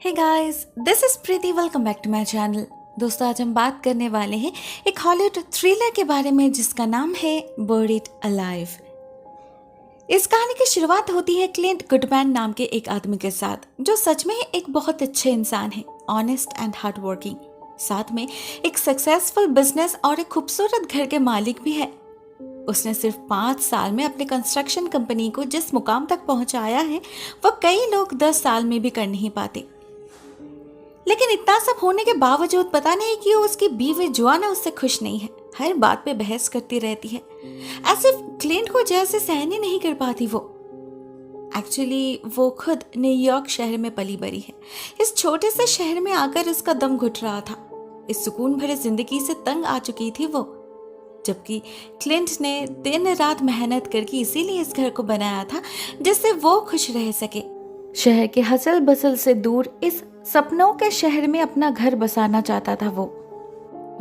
Hey guys, this is Preeti. Welcome back to my channel. दोस्तों, आज हम बात करने वाले हैं एक हॉलीवुड थ्रिलर के बारे में जिसका नाम है बuried अलाइव। इस कहानी की शुरुआत होती है क्लिंट गुडमैन नाम के एक आदमी के साथ, जो सच में एक बहुत अच्छे इंसान है, ऑनेस्ट एंड हार्ड वर्किंग, साथ में एक सक्सेसफुल बिजनेस और एक खूबसूरत घर के मालिक भी है। उसने सिर्फ 5 साल में अपने कंस्ट्रक्शन कंपनी को जिस मुकाम तक पहुंचाया है, वो कई लोग 10 साल में भी कर नहीं पाते। लेकिन इतना सब होने के बावजूद पता नहीं क्यों उसकी बीवी जोआना उससे खुश नहीं है। हर बात पे बहस करती रहती है, ऐसे क्लिंट को जैसे सहन ही नहीं कर पाती वो। एक्चुअली वो खुद न्यूयॉर्क शहर में पली बड़ी है। इस छोटे से शहर में आकर उसका दम घुट रहा था। इस सुकून भरे जिंदगी से तंग आ चुकी थी वो, जबकि क्लिंट ने दिन रात मेहनत करके इसीलिए इस घर को बनाया था जिससे वो खुश रह सके। शहर के हसल बसल से दूर इस सपनों के शहर में अपना घर बसाना चाहता था वो,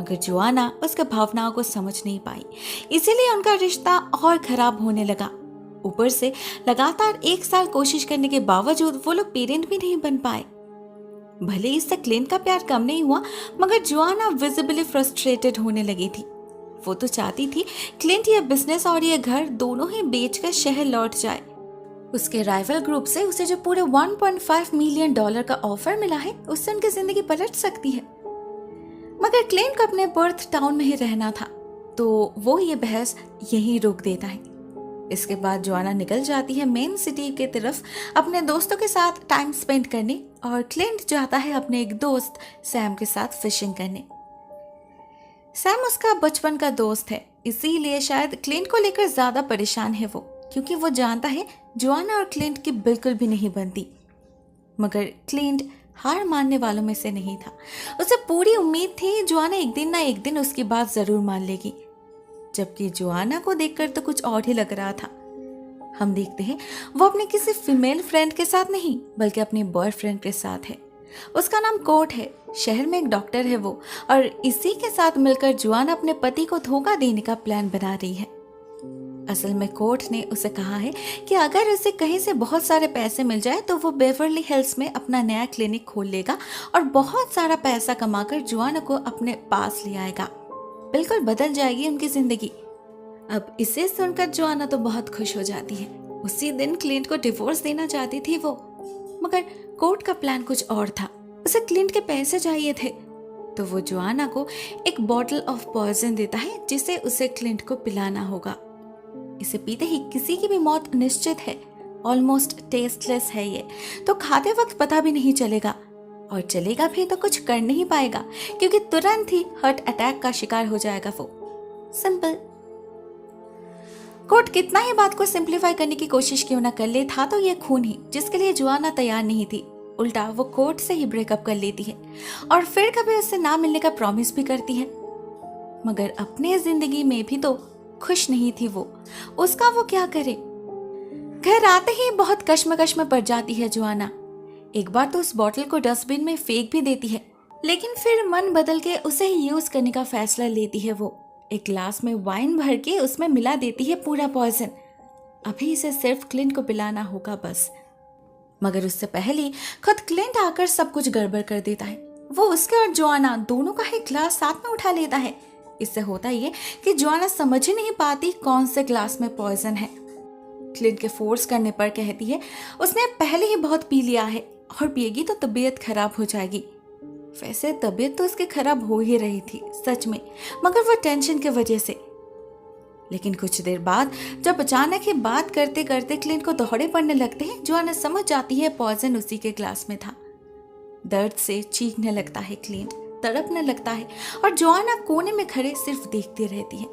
मगर जोआना उसके भावनाओं को समझ नहीं पाई। इसीलिए उनका रिश्ता और खराब होने लगा। ऊपर से लगातार 1 साल कोशिश करने के बावजूद वो लोग पेरेंट भी नहीं बन पाए। भले इससे क्लिंट का प्यार कम नहीं हुआ, मगर जोआना विजिबली फ्रस्ट्रेटेड होने लगी थी। वो तो चाहती थी क्लिंट ये बिजनेस और ये घर दोनों ही बेचकर शहर लौट जाए। उसके राइवल ग्रुप से उसे जो पूरे $1.5 मिलियन का ऑफर मिला है, उससे उनकी जिंदगी पलट सकती है। मगर क्लिंट को अपने बर्थ टाउन में ही रहना था, तो वो ये बहस यहीं रोक देता है। इसके बाद जोआना निकल जाती है मेन सिटी की तरफ अपने दोस्तों के साथ टाइम स्पेंड करने, और क्लिंट जाता है अपने एक दोस्त सैम के साथ फिशिंग करने। सैम उसका बचपन का दोस्त है, इसीलिए शायद क्लिंट को लेकर ज्यादा परेशान है वो, क्योंकि वो जानता है जोआना और क्लिंट की बिल्कुल भी नहीं बनती। मगर क्लिंट हार मानने वालों में से नहीं था। उसे पूरी उम्मीद थी जोआना एक दिन ना एक दिन उसकी बात जरूर मान लेगी, जबकि जोआना को देखकर तो कुछ और ही लग रहा था। हम देखते हैं वो अपने किसी फीमेल फ्रेंड के साथ नहीं, बल्कि अपने बॉयफ्रेंड के साथ है। उसका नाम कोर्ट है, शहर में एक डॉक्टर है वो, और इसी के साथ मिलकर जोआना अपने पति को धोखा देने का प्लान बना रही है। असल में कोर्ट ने उसे कहा है कि अगर उसे कहीं से बहुत सारे पैसे मिल जाए तो वो बेवर्ली हिल्स में अपना नया क्लिनिक खोल लेगा और बहुत सारा पैसा कमाकर जोआना को अपने पास ले आएगा। बिल्कुल बदल जाएगी उनकी जिंदगी। अब इसे सुनकर जोआना तो बहुत खुश हो जाती है। उसी दिन क्लिंट को डिवोर्स देना चाहती थी वो, मगर कोर्ट का प्लान कुछ और था। उसे क्लिंट के पैसे चाहिए थे, तो वो जोआना को एक बॉटल ऑफ पॉइजन देता है जिसे उसे क्लिंट को पिलाना होगा। इसे पीते ही किसी की भी मौत निश्चित है। ऑलमोस्ट टेस्टलेस है ये, तो खाते वक्त पता भी नहीं चलेगा, और चलेगा भी तो कुछ कर नहीं पाएगा, क्योंकि तुरंत ही हार्ट अटैक का शिकार हो जाएगा वो। सिंपल। कोर्ट कितना ही बात को सिंप्लीफाई करने की कोशिश क्यों ना कर ले, था तो ये खून ही, जिसके लिए जोआना तैयार नहीं थी। उल्टा वो कोर्ट से ही ब्रेकअप कर लेती है और फिर कभी उससे ना मिलने का प्रॉमिस भी करती है। मगर अपने जिंदगी में भी तो खुश नहीं थी वो। उसका वो क्या करे। घर आते ही बहुत कश्मकश में पड़ जाती है जोआना। एक बार तो उस बॉटल को डस्टबिन में फेंक भी देती है, लेकिन फिर मन बदल के उसे ही यूज करने का फैसला लेती है वो। एक ग्लास में वाइन भर के उसमें मिला देती है पूरा पॉइजन। अभी इसे सिर्फ क्लिंट को पिलाना होगा बस। मगर उससे पहले खुद क्लिंट आकर सब कुछ गड़बड़ कर देता है। वो उसके और जोआना दोनों का ही ग्लास साथ में उठा लेता है। इससे होता ये कि जोआना समझ ही नहीं पाती कौन से ग्लास में पॉइजन है। क्लिंट के फोर्स करने पर कहती है उसने पहले ही बहुत पी लिया है और पिएगी तो तबीयत खराब हो जाएगी। वैसे तबीयत तो उसकी खराब हो ही रही थी सच में, मगर वो टेंशन की वजह से। लेकिन कुछ देर बाद जब अचानक ही बात करते करते क्लिंट को दौड़े पड़ने लगते हैं, जोआना समझ जाती है पॉइजन उसी के ग्लास में था। दर्द से चीखने लगता है क्लिंट, तड़पने लगता है, और जोआना कोने में खड़े सिर्फ देखती रहती है।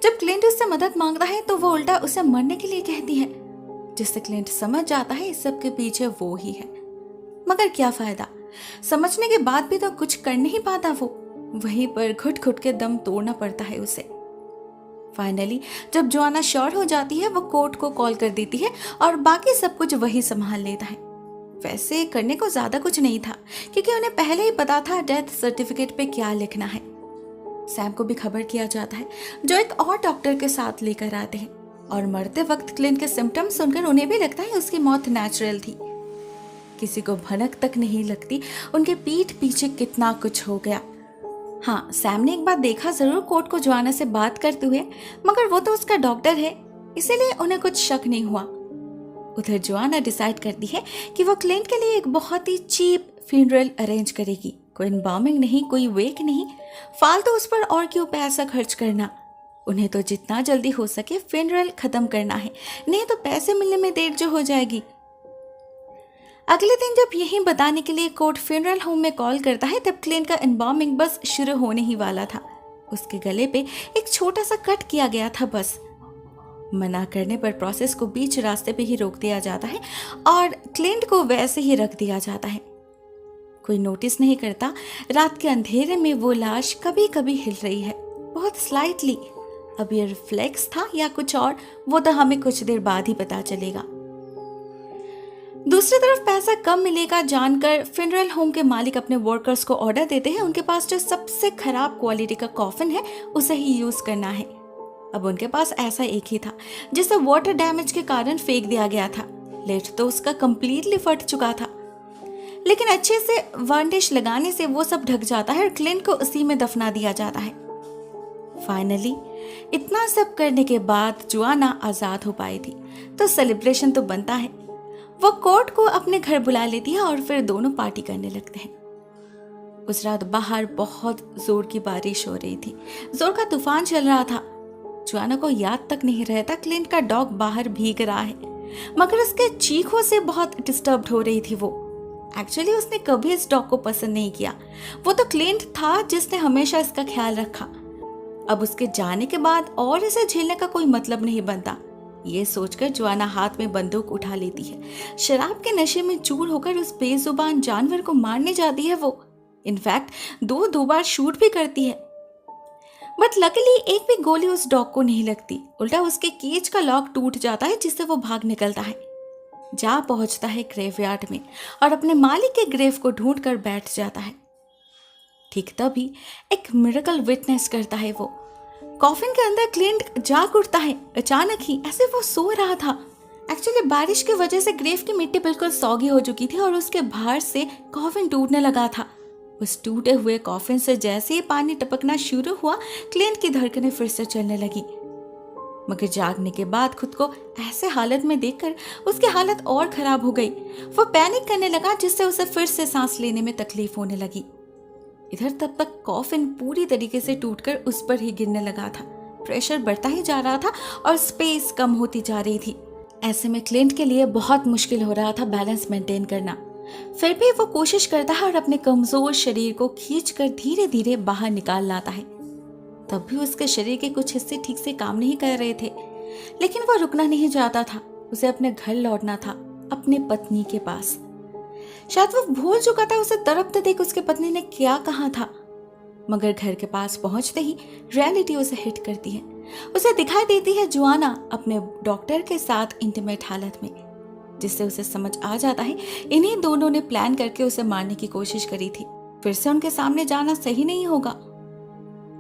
जब क्लिंट उससे मदद मांगता है तो वो उल्टा उसे मरने के लिए कहती है, जिससे क्लिंट समझ जाता है इस सब के पीछे वो ही है। मगर क्या फायदा, समझने के बाद भी तो कुछ कर नहीं पाता वो। वहीं पर घुट घुट के दम तोड़ना पड़ता है उसे। फाइनली जब जोआना श्योर हो जाती है, वो कोर्ट को कॉल कर देती है और बाकी सब कुछ वही संभाल लेता है। वैसे करने को ज्यादा कुछ नहीं था, क्योंकि उन्हें पहले ही पता था डेथ सर्टिफिकेट पे क्या लिखना है। सैम को भी खबर किया जाता है, जो एक और डॉक्टर के साथ लेकर आते हैं, और मरते वक्त क्लिंट के सिम्टम्स सुनकर उन्हें भी लगता है उसकी मौत नेचुरल थी। किसी को भनक तक नहीं लगती उनके पीठ पीछे कितना कुछ हो गया। हाँ, सैम ने एक बार देखा जरूर कोर्ट को जोआना से बात करते हुए, मगर वो तो उसका डॉक्टर है, इसीलिए उन्हें कुछ शक नहीं हुआ। उधर जोआना डिसाइड करती है कि वो क्लिंट के लिए एक बहुत ही चीप फ्यूनरल अरेंज करेगी। कोई एम्बाल्मिंग नहीं, कोई वेक नहीं, फालतू उस पर और क्यों पैसा खर्च करना। उन्हें तो जितना जल्दी हो सके फ्यूनरल खत्म करना है, नहीं तो पैसे मिलने में देर जो हो जाएगी। अगले दिन जब यही बताने के लिए कोर्ट फ्यूनरल होम में कॉल करता है, तब क्लिंट का एम्बाल्मिंग बस शुरू होने ही वाला था। उसके गले पे एक छोटा सा कट किया गया था बस। मना करने पर प्रोसेस को बीच रास्ते पे ही रोक दिया जाता है और क्लिंट को वैसे ही रख दिया जाता है। कोई नोटिस नहीं करता रात के अंधेरे में वो लाश कभी कभी हिल रही है, बहुत स्लाइटली। अब ये रिफ्लेक्स था या कुछ और, वो तो हमें कुछ देर बाद ही पता चलेगा। दूसरी तरफ पैसा कम मिलेगा जानकर फ्यूनरल होम के मालिक अपने वर्कर्स को ऑर्डर देते हैं उनके पास जो सबसे खराब क्वालिटी का कॉफिन है उसे ही यूज करना है। अब उनके पास ऐसा एक ही था जिसे वाटर डैमेज के कारण फेंक दिया गया था। लेट तो उसका कंप्लीटली फट चुका था, लेकिन अच्छे से वार्निश लगाने से वो सब ढक जाता है और क्लिंट को उसी में दफना दिया जाता है। फाइनली इतना सब करने के बाद जोआना आजाद हो पाई थी, तो सेलिब्रेशन तो बनता है। वो कोर्ट को अपने घर बुला लेती है और फिर दोनों पार्टी करने लगते हैं। उस रात बाहर बहुत जोर की बारिश हो रही थी, जोर का तूफान चल रहा था। जोआना को याद तक नहीं रहता क्लिंट का डॉग बाहर भीग रहा है, मगर उसके चीखों से बहुत डिस्टर्ब हो रही थी वो। एक्चुअली उसने कभी इस डॉग को पसंद नहीं किया, वो तो क्लिंट था जिसने हमेशा इसका ख्याल रखा। अब उसके जाने के बाद और इसे झेलने का कोई मतलब नहीं बनता। ये सोचकर जोआना हाथ में बंदूक उठा लेती है। शराब के नशे में चूर होकर उस बेजुबान जानवर को मारने जाती है वो। इनफैक्ट दो बार शूट भी करती है, बट लकीली एक भी गोली उस डॉग को नहीं लगती। उल्टा उसके केज का लॉक टूट जाता है जिससे वो भाग निकलता है। जा पहुंचता है ग्रेवयार्ड में और अपने मालिक के ग्रेव को ढूंढ कर बैठ जाता है। ठीक तभी एक मिरेकल विटनेस करता है वो। कॉफिन के अंदर क्लिंट जाग उठता है अचानक ही, ऐसे वो सो रहा था। एक्चुअली बारिश की वजह से ग्रेव की मिट्टी बिल्कुल सौगी हो चुकी थी और उसके भार से कॉफिन टूटने लगा था। उस टूटे हुए कॉफिन से जैसे ही पानी टपकना शुरू हुआ, क्लिंट की धड़कनें फिर से चलने लगी। मगर जागने के बाद खुद को ऐसे हालत में देखकर उसकी हालत और खराब हो गई। वो पैनिक करने लगा जिससे उसे फिर से सांस लेने में तकलीफ होने लगी। इधर तब तक कॉफिन पूरी तरीके से टूटकर उस पर ही गिरने लगा था। प्रेशर बढ़ता ही जा रहा था और स्पेस कम होती जा रही थी। ऐसे में क्लिंट के लिए बहुत मुश्किल हो रहा था बैलेंस मेंटेन करना। फिर भी वो कोशिश करता है और अपने कमजोर शरीर को खींचकर धीरे धीरे बाहर निकाल लाता है। तब भी उसके शरीर के कुछ हिस्से ठीक से काम नहीं कर रहे थे, लेकिन वो रुकना नहीं चाहता था। उसे अपने घर लौटना था, अपने पत्नी के पास। शायद वो भूल चुका था उसे तड़पते देख उसके पत्नी ने क्या कहा था। मगर घर के पास पहुंचते ही रियलिटी उसे हिट करती है। उसे दिखाई देती है जोआना अपने डॉक्टर के साथ इंटीमेट हालत में, जिससे उसे समझ आ जाता है इन्हीं दोनों ने प्लान करके उसे मारने की कोशिश करी थी। फिर से उनके सामने जाना सही नहीं होगा।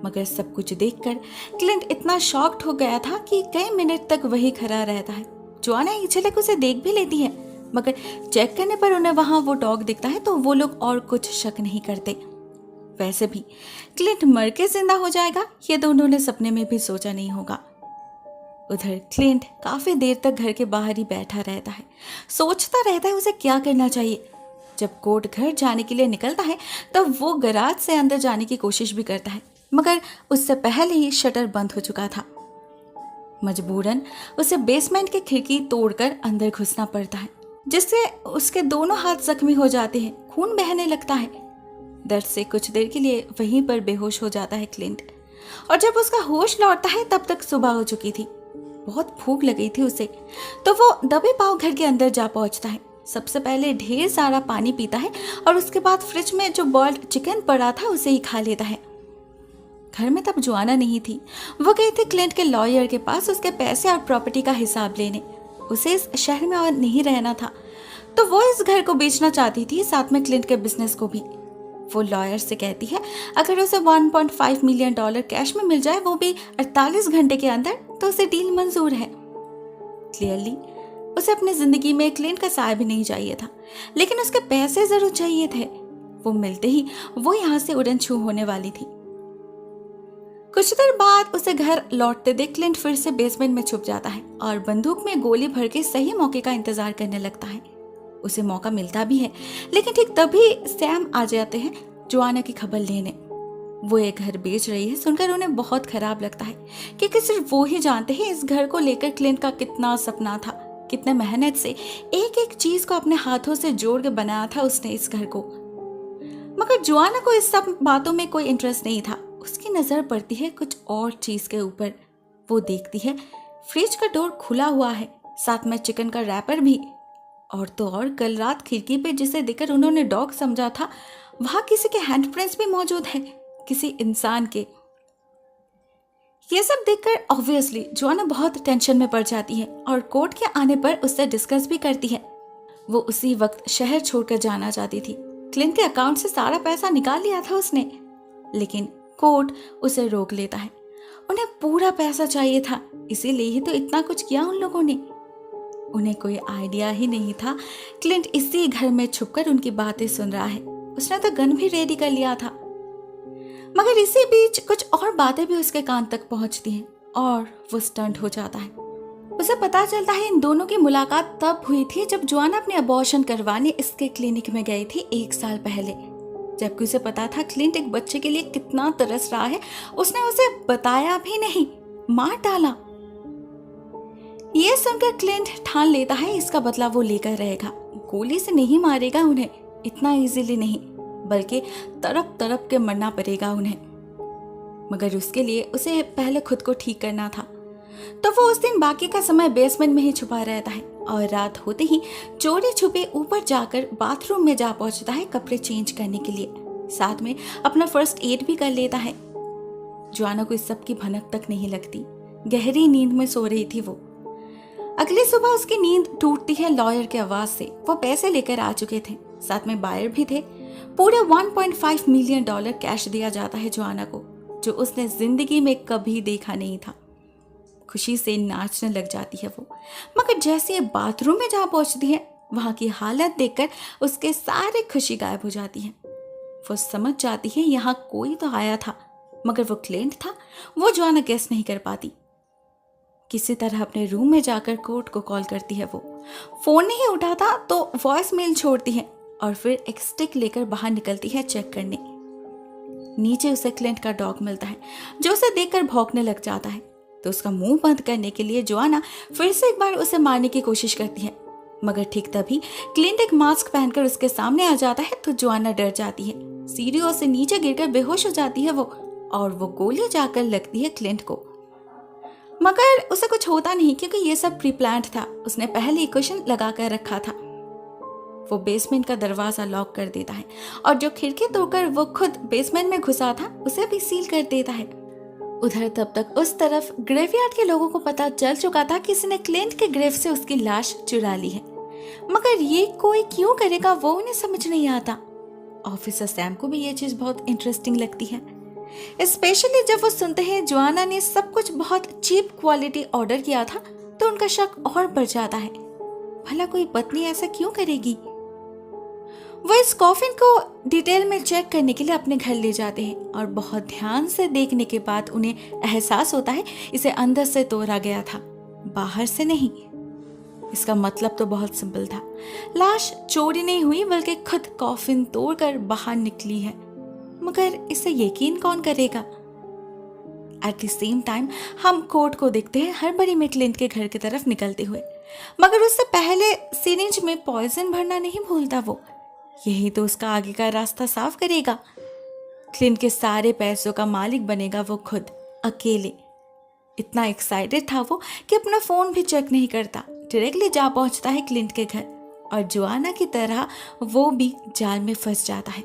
मगर सब कुछ देखकर क्लिंट इतना शॉक्ड हो गया था कि कई मिनट तक वही खड़ा रहता है। जोआना एक झलक उसे देख भी लेती है, मगर चेक करने पर उन्हें वहां वो डॉग दिखता है तो वो लोग और कुछ शक नहीं करते। वैसे भी क्लिंट मर के जिंदा हो जाएगा ये तो उन्होंने सपने में भी सोचा नहीं होगा। उधर क्लिंट काफी देर तक घर के बाहर ही बैठा रहता है, सोचता रहता है उसे क्या करना चाहिए। जब कोर्ट घर जाने के लिए निकलता है तब वो गैराज से अंदर जाने की कोशिश भी करता है, मगर उससे पहले ही शटर बंद हो चुका था। मजबूरन उसे बेसमेंट की खिड़की तोड़कर अंदर घुसना पड़ता है, जिससे उसके दोनों हाथ जख्मी हो जाते हैं, खून बहने लगता है। दर्द से कुछ देर के लिए वहीं पर बेहोश हो जाता है क्लिंट, और जब उसका होश लौटता है तब तक सुबह हो चुकी थी। बहुत भूख लगी थी उसे, तो वो दबे पांव घर के अंदर जा पहुंचता है। सबसे पहले ढेर सारा पानी पीता है और उसके बाद फ्रिज में जो बॉइल्ड चिकन पड़ा था उसे ही खा लेता है। घर में तब जोआना नहीं थी, वो गई थी क्लिंट के लॉयर के पास उसके पैसे और प्रॉपर्टी का हिसाब लेने। उसे इस शहर में और नहीं रहना था, तो वो इस घर को बेचना चाहती थी, साथ में क्लिंट के बिजनेस को भी। वो लॉयर से कहती है अगर उसे $1.5 मिलियन कैश में मिल जाए, वो भी 48 घंटे के अंदर, तो उसे डील मंजूर है। क्लियरली उसे अपनी जिंदगी में क्लिंट का साया भी नहीं चाहिए था, लेकिन उसके पैसे जरूर चाहिए थे। वो मिलते ही वो यहाँ से उड़न छू होने वाली थी। कुछ देर बाद उसे घर लौटते देख क्लिंट फिर से बेसमेंट में छुप जाता है और बंदूक में गोली भर के सही मौके का इंतजार करने लगता है। उसे मौका मिलता भी है, लेकिन ठीक तभी सैम आ जाते हैं जोआना की खबर लेने। वो एक घर बेच रही है सुनकर उन्हें बहुत खराब लगता है, क्योंकि सिर्फ वो ही जानते हैं इस घर को लेकर क्लिंट का कितना सपना था, कितने मेहनत से एक एक चीज को अपने हाथों से जोड़ के बनाया था उसने इस घर को। मगर जोआना को इस सब बातों में कोई इंटरेस्ट नहीं था। उसकी नजर पड़ती है कुछ और चीज के ऊपर। वो देखती है फ्रिज का डोर खुला हुआ है, साथ में चिकन का रैपर भी। और तो और कल रात खिड़की पे जिसे देखकर उन्होंने डॉग समझा था, वहां किसी के हैंडप्रिंट्स भी मौजूद है, किसी इंसान के। ये सब देखकर ऑब्वियसली जोआना बहुत टेंशन में पड़ जाती है और कोर्ट के आने पर उससे डिस्कस भी करती है। वो उसी वक्त शहर छोड़कर जाना चाहती थी। क्लिंट के अकाउंट से सारा पैसा निकाल लिया था उसने, लेकिन कोर्ट उसे रोक लेता है। उन्हें पूरा पैसा चाहिए था, इसीलिए ही तो इतना कुछ किया उन लोगों ने। उन्हें कोई आइडिया ही नहीं था क्लिंट इसी घर में छुपकर उनकी बातें सुन रहा है। उसने तो गन भी रेडी कर लिया था। मगर इसी बीच कुछ और बातें भी उसके कान तक पहुंचती हैं और वो स्टंट हो जाता है। उसे पता चलता है इन दोनों की मुलाकात तब हुई थी जब जोआना अपने अबॉर्शन करवाने इसके क्लिनिक में गई थी 1 साल पहले। जबकि उसे पता था क्लिंट एक बच्चे के लिए कितना तरस रहा है, उसने उसे बताया भी नहीं, मार डाला। ये सुनकर क्लिंट ठान लेता है इसका बदला वो लेकर रहेगा। गोली से नहीं मारेगा उन्हें, इतना इजीली नहीं, बल्कि तड़प तड़प के मरना पड़ेगा उन्हें। मगर उसके लिए उसे पहले खुद को ठीक करना था। तो वो उस दिन बाकी का समय बेसमेंट में ही छुपा रहता है और रात होते ही चोरी छुपे ऊपर जाकर बाथरूम में जा पहुंचता है कपड़े चेंज करने के लिए। साथ में अपना फर्स्ट एड भी कर लेता है। जोआना को इस सब की भनक तक नहीं लगती। गहरी नींद में सो रही थी वो। अगली सुबह उसकी नींद टूटती है लॉयर के आवाज से। वो पैसे लेकर आ चुके थे, साथ में बायर भी थे। पूरे $1.5 मिलियन कैश दिया जाता है जोआना को, जो उसने जिंदगी में कभी देखा नहीं था। खुशी से नाचने लग जाती है वो। मगर जैसे बाथरूम में जा पहुंचती है, वहां की हालत देखकर उसके सारे खुशी गायब हो जाती है। वो समझ जाती है यहाँ कोई तो आया था, मगर वो क्लिंट था। वो जोआना गेस नहीं कर पाती। किसी तरह अपने रूम में जाकर कोर्ट को कॉल करती है। वो फोन नहीं उठाता तो वॉइस मेल छोड़ती है और फिर एक स्टिक लेकर बाहर निकलती है चेक करने। नीचे उसे क्लिंट का डॉग मिलता है, जो उसे देखकर भौंकने लग जाता है। तो उसका मुंह बंद करने के लिए जोआना फिर से एक बार उसे मारने की कोशिश करती है। मगर ठीक तभी क्लिंट एक मास्क पहनकर उसके सामने आ जाता है, तो जोआना डर जाती है। सीढ़ियों से नीचे गिरकर बेहोश हो जाती है वो, और वो गोली जाकर लगती है क्लिंट को। मगर उसे कुछ होता नहीं, क्योंकि ये सब प्री प्लान्ड था। उसने पहले ही क्वेश्चन लगा कर रखा था। वो बेसमेंट का दरवाजा लॉक कर देता है और जो खिड़की तोड़कर वो खुद बेसमेंट में घुसा था उसे भी सील कर देता है। उधर तब तक उस तरफ ग्रेवयार्ड के लोगों को पता चल चुका था कि इसने क्लिंट के ग्रेव से उसकी लाश चुरा ली है। मगर ये कोई क्यों करेगा वो उन्हें समझ नहीं आता। ऑफिसर सैम को भी ये चीज बहुत इंटरेस्टिंग लगती है, स्पेशली जब वो सुनते हैं जोआना ने सब कुछ बहुत चीप क्वालिटी ऑर्डर किया था, तो उनका शक और बढ़ जाता है। भला कोई पत्नी ऐसा क्यों करेगी। वो इस कॉफिन को डिटेल में चेक करने के लिए अपने घर ले जाते हैं और बहुत ध्यान से देखने के बाद उन्हें एहसास होता है इसे अंदर से तोड़ा गया था, बाहर से नहीं। इसका मतलब तो बहुत सिंपल था, लाश चोरी नहीं हुई बल्कि खुद कॉफिन तोड़कर बाहर निकली है। मगर इसे यकीन कौन करेगा। एट द सेम टाइम हम कोर्ट को देखते हैं हड़बड़ी में क्लिंट के घर की तरफ निकलते हुए, मगर उससे पहले सिरिंज में पॉइजन भरना नहीं भूलता वो। यही तो उसका आगे का रास्ता साफ करेगा। क्लिंट के सारे पैसों का मालिक बनेगा वो खुद, अकेले। इतना एक्साइटेड था वो कि अपना फोन भी चेक नहीं करता, डायरेक्टली जा पहुंचता है क्लिंट के घर, और जोआना की तरह वो भी जाल में फंस जाता है।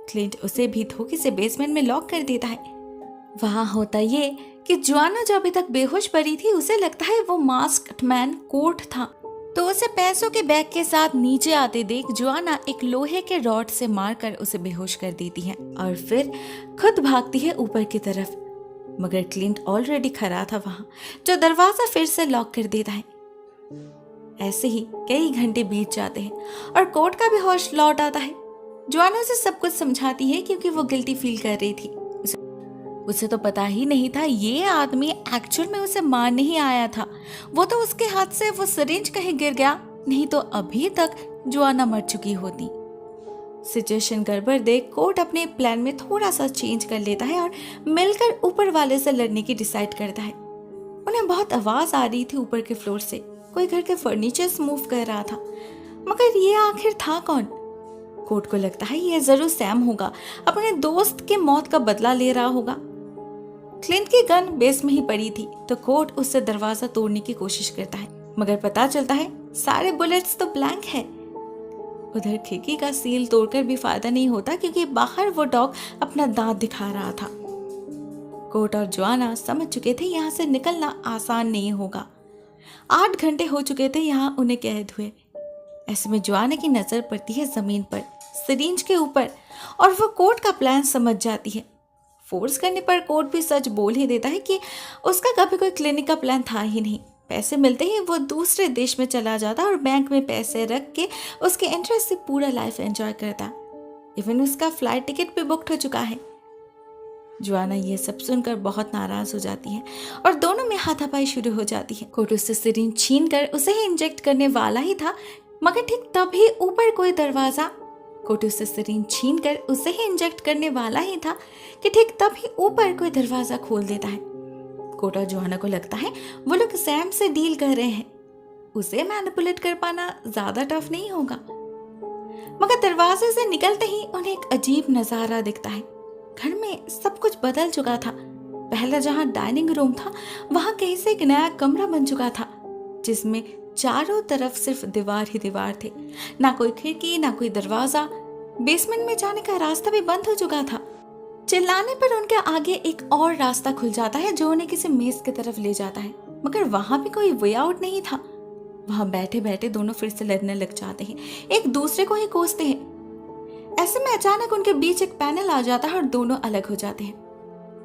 क्लिंट उसे भी धोखे से बेसमेंट में लॉक कर देता है। वहां होता ये कि जोआना जो अभी तक बेहोश पड़ी थी, उसे लगता है वो मास्क्ड मैन कोर्ट था, तो उसे पैसों के बैग के साथ नीचे आते देख जोआना एक लोहे के रॉड से मारकर उसे बेहोश कर देती है और फिर खुद भागती है ऊपर की तरफ। मगर क्लिंट ऑलरेडी खड़ा था वहां, जो दरवाजा फिर से लॉक कर देता है। ऐसे ही कई घंटे बीत जाते हैं और कोर्ट का भी होश लौट आता है। जोआना उसे सब कुछ समझाती है क्योंकि वो गिल्टी फील कर रही थी। उसे तो पता ही नहीं था ये आदमी एक्चुअल में उसे मारने ही आया था। वो तो उसके हाथ से वो सिरिंज कहीं गिर गया, नहीं तो अभी तक जोआना मर चुकी होती। सिचुएशन गड़बड़ देख कोर्ट अपने प्लान में थोड़ा सा चेंज कर लेता है और मिलकर ऊपर वाले से लड़ने की डिसाइड करता है। उन्हें बहुत आवाज आ रही थी ऊपर के फ्लोर से, कोई घर के फर्नीचर्स मूव कर रहा था, मगर ये आखिर था कौन? कोर्ट को लगता है ये जरूर सैम होगा, अपने दोस्त के मौत का बदला ले रहा होगा। क्लिंट की गन बेस में ही पड़ी थी तो कोर्ट उससे दरवाजा तोड़ने की कोशिश करता है, मगर पता चलता है सारे बुलेट्स तो ब्लैंक है। उधर खिड़की का सील तोड़कर भी फायदा नहीं होता क्योंकि बाहर वो डॉग अपना दांत दिखा रहा था। कोर्ट और जोआना समझ चुके थे यहाँ से निकलना आसान नहीं होगा। 8 घंटे हो चुके थे यहाँ उन्हें कैद हुए। ऐसे में जोआना की नजर पड़ती है जमीन पर, सिरिंज के ऊपर, और वो कोर्ट का प्लान समझ जाती है। फोर्स करने पर कोर्ट भी सच बोल ही देता है कि उसका कभी कोई क्लिनिक का प्लान था ही नहीं। पैसे मिलते ही वो दूसरे देश में चला जाता और बैंक में पैसे रख के उसके इंटरेस्ट से पूरा लाइफ एंजॉय करता। इवन उसका फ्लाइट टिकट भी बुक हो चुका है। जोआना ये सब सुनकर बहुत नाराज हो जाती है और दोनों में हाथापाई शुरू हो जाती है। कोर्ट उससे सिरिंज छीन कर उसे ही इंजेक्ट करने वाला ही था, मगर ठीक तभी ऊपर कोई दरवाजा कोर्ट उससे सिरिंज छीन कर उसे ही इंजेक्ट करने वाला ही था कि ठीक तभी ऊपर कोई दरवाजा खोल देता है। कोर्ट और जोआना को लगता है वो लोग सैम से डील कर रहे हैं, उसे मैनिपुलेट कर पाना ज्यादा टफ नहीं होगा। मगर दरवाजे से निकलते ही उन्हें एक अजीब नजारा दिखता है। घर में सब कुछ बदल चुका था। पहले जहां डाइनिंग रूम था वहां कहीं से एक नया कमरा बन चुका था जिसमें चारों तरफ सिर्फ दीवार ही दीवार थे, ना कोई खिड़की ना कोई दरवाजा। बेसमेंट में जाने का रास्ता भी बंद हो चुका था। चिल्लाने पर उनके आगे एक और रास्ता खुल जाता है जो उन्हें किसी मेज की तरफ ले जाता है, मगर वहां भी कोई वे आउट नहीं था। वहां बैठे बैठे दोनों फिर से लड़ने लग जाते हैं, एक दूसरे को ही कोसते हैं। ऐसे में अचानक उनके बीच एक पैनल आ जाता है और दोनों अलग हो जाते हैं।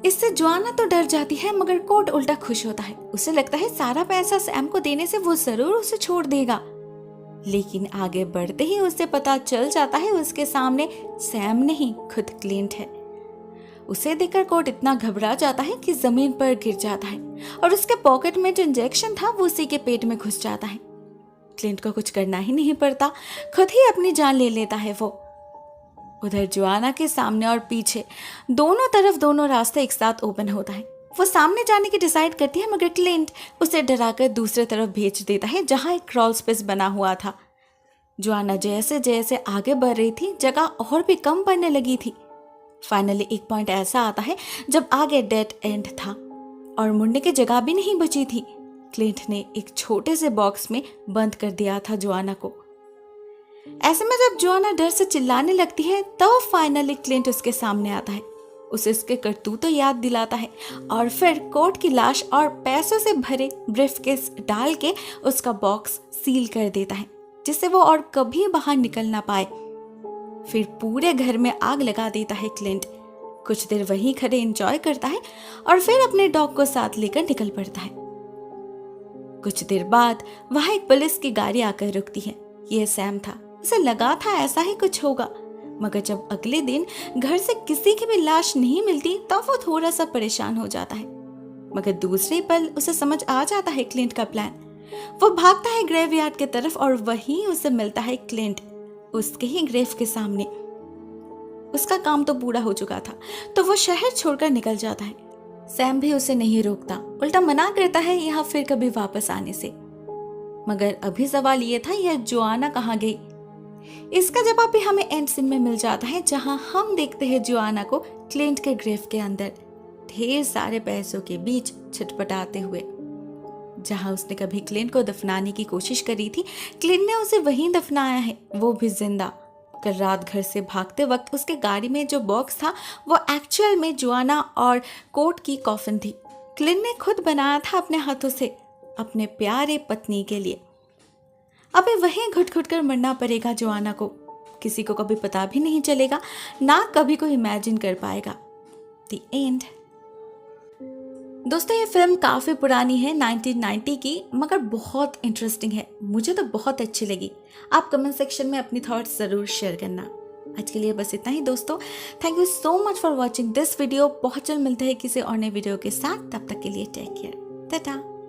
इससे जोआना तो डर जाती है, मगर कोर्ट उल्टा खुश होता है। उसे लगता है सारा पैसा सैम को देने से वो जरूर उसे छोड़ देगा। लेकिन आगे बढ़ते ही उसे पता चल जाता है उसके सामने सैम नहीं खुद क्लिंट है। उसे देखकर कोर्ट इतना घबरा जाता है कि जमीन पर गिर जाता है और उसके पॉकेट में जो इंजेक्शन था वो उसी के पेट में घुस जाता है। क्लिंट को कुछ करना ही नहीं पड़ता, खुद ही अपनी जान ले लेता है वो। उधर जोआना के सामने और पीछे दोनों तरफ दोनों रास्ते एक साथ ओपन होता है। वो सामने जाने की डिसाइड करती है, मगर क्लिंट उसे डराकर दूसरे तरफ भेज देता है जहां एक क्रॉल स्पेस बना हुआ था। जोआना जैसे जैसे आगे बढ़ रही थी जगह और भी कम पड़ने लगी थी। फाइनली एक पॉइंट ऐसा आता है जब आगे डेड एंड था और मुड़ने की जगह भी नहीं बची थी। क्लिंट ने एक छोटे से बॉक्स में बंद कर दिया था जोआना को। ऐसे में जब जोआना डर से चिल्लाने लगती है तो फाइनली क्लिंट उसके सामने आता है, उसे उसके करतूत याद दिलाता है और फिर कोर्ट की लाश और पैसों से भरे ब्रीफकेस डाल के उसका बॉक्स सील कर देता है जिससे वो और कभी बाहर निकल ना पाए। फिर पूरे घर में आग लगा देता है क्लिंट। कुछ देर वहीं खड़े एंजॉय करता है और फिर अपने डॉग को साथ लेकर निकल पड़ता है। कुछ देर बाद वहां एक पुलिस की गाड़ी आकर रुकती है। यह सैम था। उसे लगा था ऐसा ही कुछ होगा, मगर जब अगले दिन घर से किसी की भी लाश नहीं मिलती तब वो थोड़ा सा परेशान हो जाता है। मगर दूसरे पल उसे समझ आ जाता है क्लिंट का प्लान। वो भागता है ग्रेवयार्ड की तरफ और वहीं उसे मिलता है क्लिंट उसके ही ग्रेव के सामने। उसका काम तो पूरा हो चुका था तो वो शहर छोड़कर निकल जाता है। सैम भी उसे नहीं रोकता, उल्टा मना करता है यहाँ फिर कभी वापस आने से। मगर अभी सवाल ये था यह जोआना कहाँ गई। इसका जवाब भी हमें एंड सीन में मिल जाता है जहां हम देखते हैं जोआना को क्लिंट के ग्रेव के अंदर ढेर सारे पैसों के बीच छटपटाते हुए। जहां उसने कभी क्लिंट को दफनाने की कोशिश करी थी, क्लिंट ने उसे वहीं दफनाया है, वो भी जिंदा। कल रात घर से भागते वक्त उसके गाड़ी में जो बॉक्स था वो एक्चुअल में जोआना और कोर्ट की कॉफिन थी। क्लिंट ने खुद बनाया था अपने हाथों से अपने प्यारे पत्नी के लिए। अबे वहीं घुट घुट कर मरना पड़ेगा जोआना को। किसी को कभी पता भी नहीं चलेगा, ना कभी कोई इमेजिन कर पाएगा। The end. दोस्तों ये फिल्म काफ़ी पुरानी है, 1990 की, मगर बहुत इंटरेस्टिंग है। मुझे तो बहुत अच्छी लगी। आप कमेंट सेक्शन में अपनी थॉट्स ज़रूर शेयर करना। आज के लिए बस इतना ही दोस्तों। Thank you so much for watching this video. बहुत जल्द मिलते हैं किसी और नए वीडियो के साथ। तब तक के लिए टेक केयर, टाटा।